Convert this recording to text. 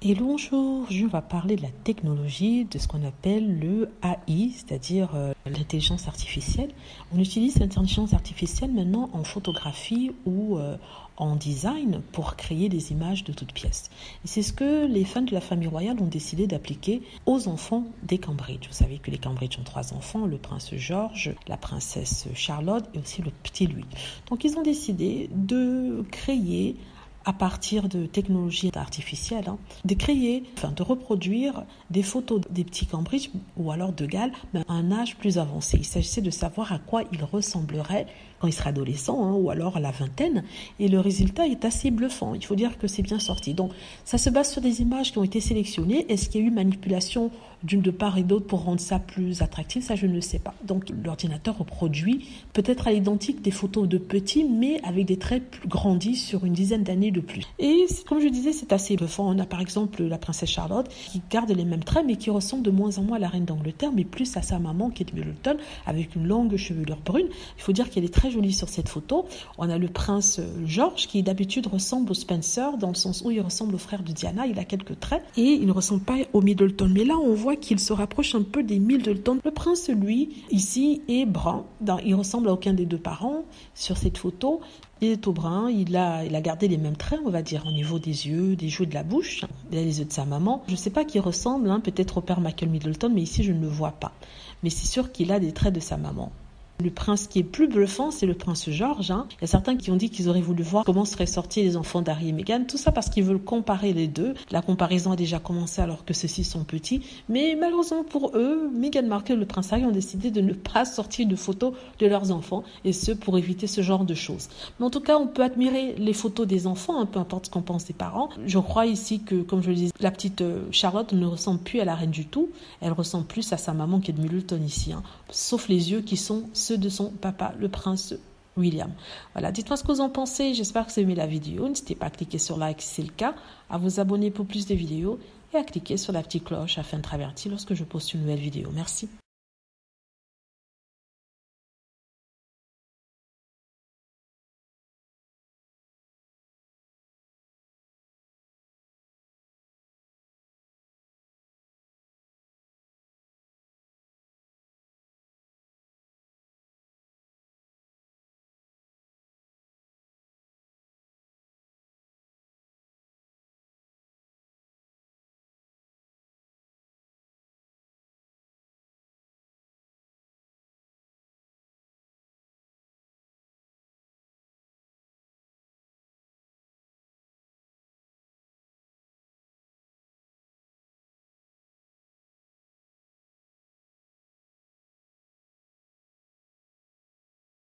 Et bonjour, aujourd'hui on va parler de la technologie, de ce qu'on appelle le AI, c'est-à-dire l'intelligence artificielle. On utilise l'intelligence artificielle maintenant en photographie ou en design pour créer des images de toutes pièces. Et c'est ce que les fans de la famille royale ont décidé d'appliquer aux enfants des Cambridge. Vous savez que les Cambridge ont 3 enfants, le prince George, la princesse Charlotte et aussi le petit Louis. Donc ils ont décidé de créer à partir de technologies artificielles, de reproduire des photos des petits Cambridge ou alors de Galles à un âge plus avancé. Il s'agissait de savoir à quoi il ressemblerait quand il sera adolescent ou alors à la vingtaine. Et le résultat est assez bluffant. Il faut dire que c'est bien sorti. Donc, ça se base sur des images qui ont été sélectionnées. Est-ce qu'il y a eu manipulation de part et d'autre pour rendre ça plus attractif? Ça, je ne sais pas. Donc, l'ordinateur reproduit peut-être à l'identique des photos de petits, mais avec des traits plus grandis sur une dizaine d'années de plus. Et comme je disais, c'est assez bluffant. On a par exemple la princesse Charlotte qui garde les mêmes traits, mais qui ressemble de moins en moins à la reine d'Angleterre, mais plus à sa maman qui est Middleton, avec une longue chevelure brune. Il faut dire qu'elle est très jolie sur cette photo. On a le prince George qui d'habitude ressemble au Spencer, dans le sens où il ressemble au frère de Diana. Il a quelques traits et il ne ressemble pas au Middleton. Mais là, on voit qu'il se rapproche un peu des Middleton. Le prince, lui, ici, est brun. Il ressemble à aucun des deux parents sur cette photo. Il est au brun, il a gardé les mêmes traits, on va dire, au niveau des yeux, des joues et de la bouche. Il a les yeux de sa maman. Je ne sais pas qui ressemble, peut-être au père Michael Middleton, mais ici, je ne le vois pas. Mais c'est sûr qu'il a des traits de sa maman. Le prince qui est plus bluffant, c'est le prince George. Il y a certains qui ont dit qu'ils auraient voulu voir comment seraient sortis les enfants d'Harry et Meghan. Tout ça parce qu'ils veulent comparer les deux. La comparaison a déjà commencé alors que ceux-ci sont petits. Mais malheureusement pour eux, Meghan Markle et le prince Harry ont décidé de ne pas sortir de photos de leurs enfants. Et ce, pour éviter ce genre de choses. Mais en tout cas, on peut admirer les photos des enfants, peu importe ce qu'en pensent les parents. Je crois ici que, comme je le disais, la petite Charlotte ne ressemble plus à la reine du tout. Elle ressemble plus à sa maman qui est de Middleton ici. Sauf les yeux qui sont ceux de son papa, le prince William. Voilà, dites-moi ce que vous en pensez. J'espère que vous avez aimé la vidéo. N'hésitez pas à cliquer sur like si c'est le cas, à vous abonner pour plus de vidéos et à cliquer sur la petite cloche afin d'être averti lorsque je poste une nouvelle vidéo. Merci.